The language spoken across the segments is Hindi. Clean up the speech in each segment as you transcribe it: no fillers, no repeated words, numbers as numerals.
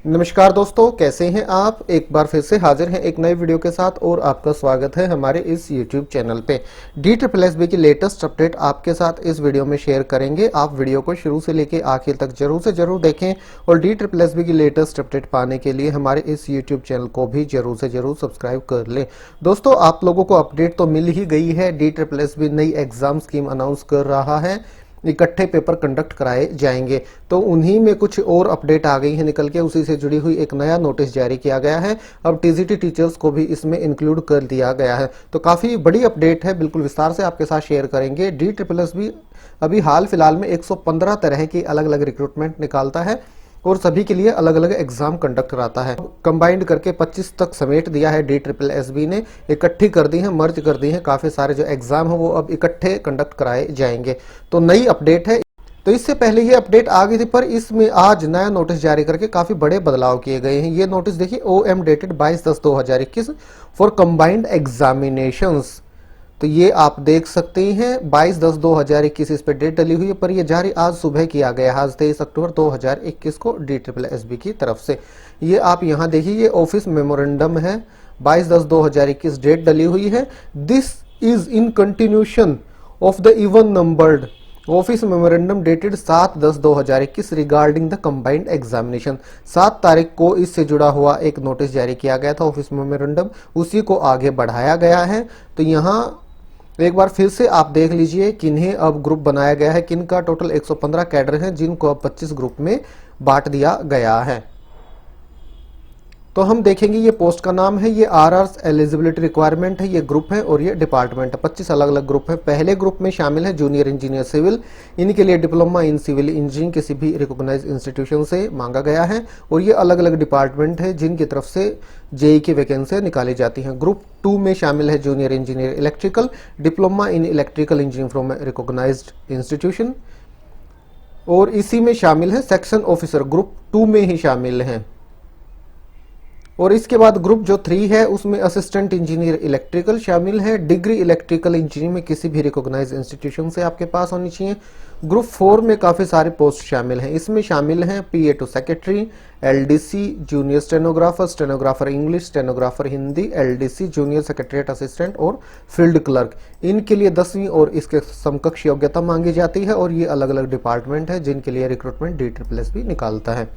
नमस्कार दोस्तों, कैसे हैं आप। एक बार फिर से हाजिर हैं एक नए वीडियो के साथ और आपका स्वागत है हमारे इस YouTube चैनल पे। DSSB की लेटेस्ट अपडेट आपके साथ इस वीडियो में शेयर करेंगे। आप वीडियो को शुरू से लेकर आखिर तक जरूर से जरूर देखें और DSSB की लेटेस्ट अपडेट पाने के लिए हमारे इस YouTube चैनल को भी जरूर से जरूर सब्सक्राइब कर लें। दोस्तों, आप लोगों को अपडेट तो मिल ही गई है। DSSB नई एग्जाम स्कीम अनाउंस कर रहा है, इकट्ठे पेपर कंडक्ट कराए जाएंगे। तो उन्हीं में कुछ और अपडेट आ गई है निकल के, उसी से जुड़ी हुई एक नया नोटिस जारी किया गया है। अब TGT टीचर्स को भी इसमें इंक्लूड कर दिया गया है। तो काफ़ी बड़ी अपडेट है, बिल्कुल विस्तार से आपके साथ शेयर करेंगे। DSSB अभी हाल फिलहाल में 115 तरह की अलग अलग रिक्रूटमेंट निकालता है और सभी के लिए अलग अलग एग्जाम कंडक्ट कराता है। कंबाइंड करके 25 तक समेट दिया है DSSB ने, इकट्ठी कर दी है, मर्ज कर दी है। काफ़ी सारे जो एग्जाम है वो अब इकट्ठे कंडक्ट कराए जाएंगे। तो नई अपडेट है। तो इससे पहले ये अपडेट आ गई थी, पर इसमें आज नया नोटिस जारी करके काफ़ी बड़े बदलाव किए गए हैं। ये नोटिस देखिए, OM dated 22/10/2021 for combined examinations. तो ये आप देख सकते हैं 22/10/2021 इस पे डेट डली हुई है, पर ये जारी आज सुबह किया गया, आज 23 अक्टूबर 2021 को DSSB की तरफ से। ये आप यहाँ देखिए, ये ऑफिस मेमोरेंडम है, 22/10/2021 डेट डली हुई है। This is in continuation of the even numbered office memorandum dated 7/10/2021 regarding the combined examination. 7 तारीख को इससे जुड़ा हुआ एक नोटिस जारी किया गया था, ऑफिस मेमोरेंडम, उसी को आगे बढ़ाया गया है। तो यहाँ एक बार फिर से आप देख लीजिए किन्हें अब ग्रुप बनाया गया है, किनका टोटल 115 कैडर हैं जिनको अब 25 ग्रुप में बांट दिया गया है। तो हम देखेंगे, ये पोस्ट का नाम है, ये RR's एलिजिबिलिटी रिक्वायरमेंट है, ये ग्रुप है और ये डिपार्टमेंट है। 25 अलग अलग ग्रुप है। पहले ग्रुप में शामिल है जूनियर इंजीनियर सिविल, इनके लिए डिप्लोमा इन सिविल इंजीनियरिंग किसी भी रिकॉग्नाइज्ड इंस्टीट्यूशन से मांगा गया है। और ये अलग अलग डिपार्टमेंट है जिनकी तरफ से JEE की वैकेंसी निकाली जाती हैं। ग्रुप 2 में शामिल है junior engineer electrical, diploma in electrical engineering from recognised institution, और इसी में शामिल है सेक्शन ऑफिसर, ग्रुप 2 में ही शामिल हैं। और इसके बाद ग्रुप जो 3 है उसमें असिस्टेंट इंजीनियर इलेक्ट्रिकल शामिल है, डिग्री इलेक्ट्रिकल इंजीनियरिंग में किसी भी रिकॉग्नाइज्ड इंस्टीट्यूशन से आपके पास होनी चाहिए। ग्रुप 4 में काफ़ी सारे पोस्ट शामिल हैं, इसमें शामिल हैं PA to secretary, LDC, junior stenographer, stenographer English, stenographer Hindi, LDC, junior secretariat assistant और फील्ड क्लर्क। इनके लिए 10वीं और इसके समकक्ष योग्यता मांगी जाती है और ये अलग अलग डिपार्टमेंट है जिनके लिए रिक्रूटमेंट DSSB निकालता है।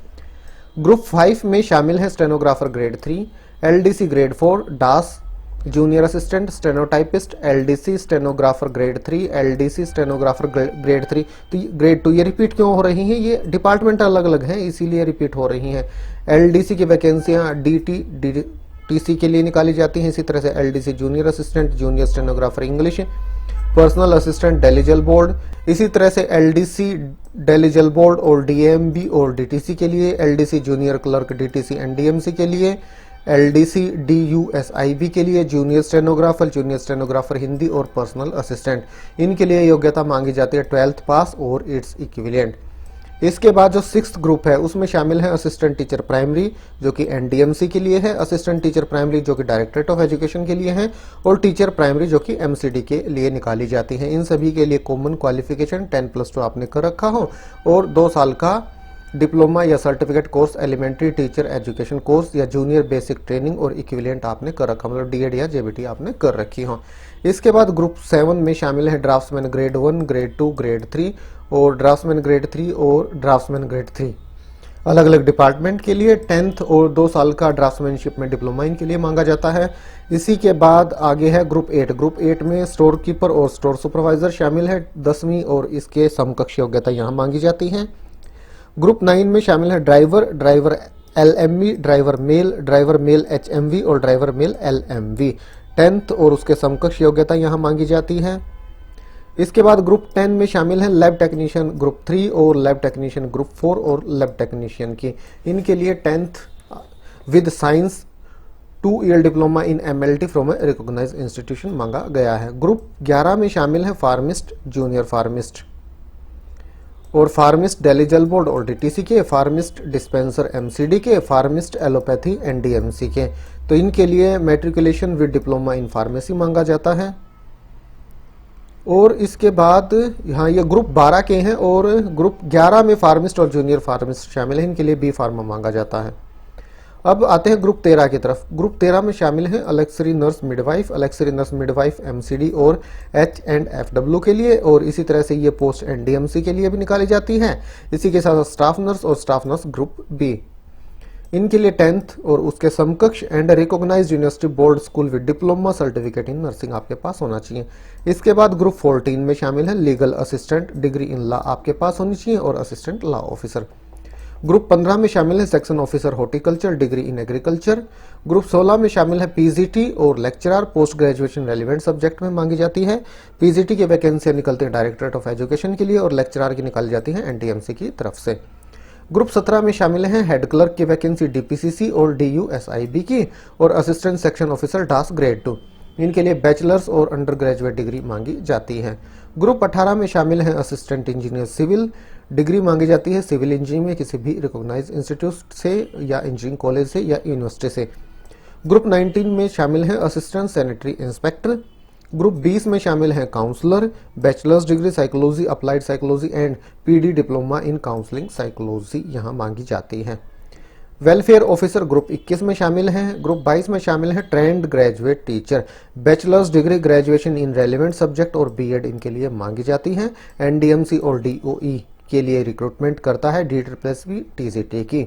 ग्रुप 5 में शामिल है stenographer grade 3, LDC grade 4, dance junior assistant, stenotypist, LDC stenographer grade 3, LDC stenographer grade 3। तो ग्रेड 2 ये रिपीट क्यों हो रही हैं, ये डिपार्टमेंट अलग अलग हैं इसीलिए रिपीट हो रही हैं। LDC की वैकेंसियां DTC के लिए निकाली जाती हैं। इसी तरह से LDC junior assistant, junior stenographer English, personal assistant Delhi Jal board, इसी तरह से LDC डेलीजल बोर्ड और DMB और DTC के लिए, LDC junior clerk DTC and DMC के लिए, LDC DUSIB के लिए, जूनियर स्टेनोग्राफर हिंदी और पर्सनल असिस्टेंट। इनके लिए योग्यता मांगी जाती है 12th पास और इट्स इक्विवेलेंट। इसके बाद जो 6th ग्रुप है उसमें शामिल है असिस्टेंट टीचर प्राइमरी जो कि NDMC के लिए है, असिस्टेंट टीचर प्राइमरी जो कि डायरेक्टरेट ऑफ एजुकेशन के लिए है, और टीचर प्राइमरी जो कि MCD के लिए निकाली जाती है। इन सभी के लिए कॉमन क्वालिफिकेशन 10+2 आपने कर रखा हो और 2 साल का डिप्लोमा या certificate course, elementary teacher education course या जूनियर बेसिक ट्रेनिंग और इक्विवेलेंट आपने कर रखा, मतलब DED या JBT आपने कर रखी हो। इसके बाद ग्रुप 7 में शामिल है ड्राफ्ट्समैन ग्रेड 1, ग्रेड 2, ग्रेड 3 और ड्राफ्ट्समैन ग्रेड 3 और ड्राफ्ट्समैन ग्रेड 3 अलग अलग डिपार्टमेंट के लिए। 10th और 2 साल का ड्राफ्ट्समैनशिप में डिप्लोमा इनके लिए मांगा जाता है। इसी के बाद आगे है ग्रुप 8। ग्रुप 8 में स्टोर कीपर और स्टोर सुपरवाइजर शामिल है, 10वीं और इसके समकक्ष योग्यता यहाँ मांगी जाती है। ग्रुप 9 में शामिल है driver LMV, driver male HMV और ड्राइवर मेल LMV। 10th और उसके समकक्ष योग्यता यहाँ मांगी जाती है। इसके बाद ग्रुप 10 में शामिल है लैब टेक्नीशियन ग्रुप 3 और लैब टेक्नीशियन ग्रुप 4 और लैब टेक्नीशियन की। इनके लिए 10th with science 2 year diploma in MLT from a recognised institution मांगा गया है। ग्रुप 11 में शामिल है फार्मिस्ट, जूनियर फार्मिस्ट और फार्मिस्ट डेलीजल बोर्ड और DTC के, फार्मिस्ट डिस्पेंसर MCD के, फार्मिस्ट एलोपैथी NDMC के। तो इनके लिए matriculation with diploma in pharmacy मांगा जाता है। और इसके बाद यहाँ ये ग्रुप 12 के हैं और ग्रुप 11 में फार्मिस्ट और जूनियर फार्मिस्ट शामिल है, इनके लिए B फार्मा मांगा जाता है। अब आते हैं ग्रुप 13 की तरफ। ग्रुप 13 में शामिल हैं अलेक्सरी नर्स मिडवाइफ एमसीडी और H&FW के लिए, और इसी तरह से ये पोस्ट NDMC के लिए भी निकाली जाती हैं। इसी के साथ स्टाफ नर्स और स्टाफ नर्स ग्रुप बी, इनके लिए 10th और उसके समकक्ष and recognised university board school with diploma certificate in nursing आपके पास होना चाहिए। इसके बाद ग्रुप 14 में शामिल है legal assistant, degree in law आपके पास होनी चाहिए, और असिस्टेंट लॉ ऑफिसर। ग्रुप 15 में शामिल है section officer horticulture, degree in agriculture. Group 16 में शामिल है PGT और lecturer, post graduation relevant subject में मांगी जाती है। PGT की वैकेंसी निकलती है डायरेक्टरेट ऑफ एजुकेशन के लिए, और लेक्चरर की निकाली जाती है NTMC की तरफ से। ग्रुप 17 में शामिल हैं हेड क्लर्क की वैकेंसी DPCC और DUSIB की, और assistant section officer dance grade 2, इनके लिए बैचलर्स और अंडर ग्रेजुएट डिग्री मांगी जाती है। ग्रुप 18 में शामिल हैं असिस्टेंट इंजीनियर सिविल, डिग्री मांगी जाती है सिविल इंजीनियरिंग में किसी भी रिकॉग्नाइज्ड इंस्टीट्यूट से या इंजीनियरिंग कॉलेज से या यूनिवर्सिटी से। ग्रुप 19 में शामिल हैं असिस्टेंट सैनिटरी इंस्पेक्टर। ग्रुप 20 में शामिल हैं counsellor, bachelors degree psychology, applied psychology and PD diploma in counselling psychology यहाँ मांगी जाती है। वेलफेयर ऑफिसर ग्रुप 21 में शामिल हैं। ग्रुप 22 में शामिल है trained graduate teacher, bachelors degree graduation in relevant subject और BEd इनके लिए मांगी जाती है। NDMC और DOE के लिए रिक्रूटमेंट करता है DSSB TCT की।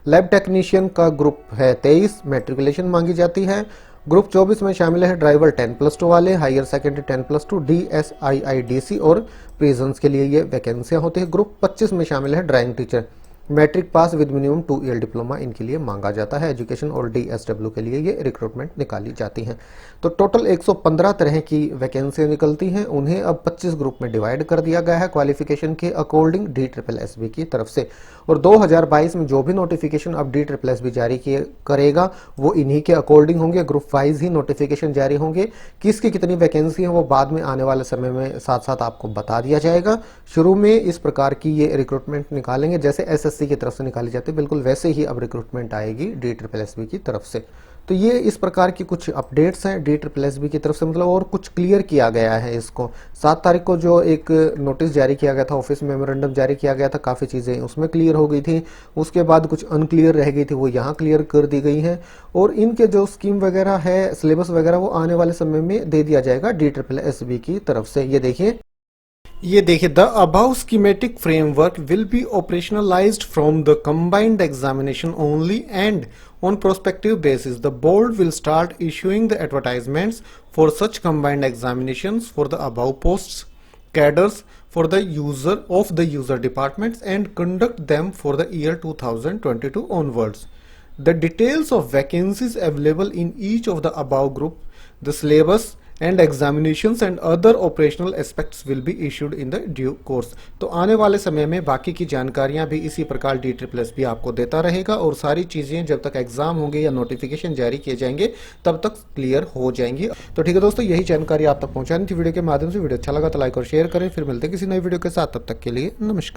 लैब टेक्नीशियन का ग्रुप है 23, मैट्रिकुलेशन मांगी जाती है। ग्रुप 24 में शामिल है ड्राइवर 10+2 वाले, हायर सेकेंडरी 10+2, DSIIDC और प्रिजन्स के लिए ये वैकेंसियां होती है। ग्रुप 25 में शामिल है drawing teacher, matric pass with minimum 2 year diploma इनके लिए मांगा जाता है एजुकेशन, और DSW के लिए ये रिक्रूटमेंट निकाली जाती हैं। तो टोटल 115 तरह की वैकेंसियां निकलती हैं, उन्हें अब 25 ग्रुप में डिवाइड कर दिया गया है क्वालिफिकेशन के अकॉर्डिंग DSSB की तरफ से। और 2022 में जो भी नोटिफिकेशन अब DSSB जारी करेगा वो इन्हीं के अकॉर्डिंग होंगे, ग्रुप वाइज ही नोटिफिकेशन जारी होंगे। किसकी कितनी वैकेंसी है वो बाद में आने वाले समय में साथ साथ आपको बता दिया जाएगा। शुरू में इस प्रकार की ये रिक्रूटमेंट निकालेंगे जैसे SSC की तरफ से निकाली जाती है, बिल्कुल वैसे ही अब रिक्रूटमेंट आएगी DSSB की तरफ से। तो ये इस प्रकार की कुछ अपडेट्स हैं DSSB की तरफ से, मतलब और कुछ क्लियर किया गया है इसको। 7 तारीख को जो एक नोटिस जारी किया गया था, ऑफिस मेमोरेंडम जारी किया गया था, काफ़ी चीज़ें उसमें क्लियर हो गई थी। उसके बाद कुछ अनक्लियर रह गई थी, वो यहाँ क्लियर कर दी गई हैं। और इनके जो स्कीम वगैरह है, सिलेबस वगैरह, वो आने वाले समय में दे दिया जाएगा DSSB की तरफ से। ये देखिए the above schematic framework will be operationalised from the combined examination only and on prospective basis the board will start issuing the advertisements for such combined examinations for the above posts cadres for the user departments and conduct them for the year 2022 onwards. The details of vacancies available in each of the above group, the syllabus and examinations and other operational aspects will be issued in the due course. तो आने वाले समय में बाकी की जानकारियां भी इसी प्रकार DSSB आपको देता रहेगा, और सारी चीजें जब तक एग्जाम होंगे या नोटिफिकेशन जारी किए जाएंगे तब तक क्लियर हो जाएंगी। तो ठीक है दोस्तों, यही जानकारी आप तक पहुंचानी थी वीडियो के माध्यम से। वीडियो अच्छा लगा तो लाइक और शेयर करें। फिर मिलते हैं किसी नई वीडियो के साथ, तब तक के लिए नमस्कार।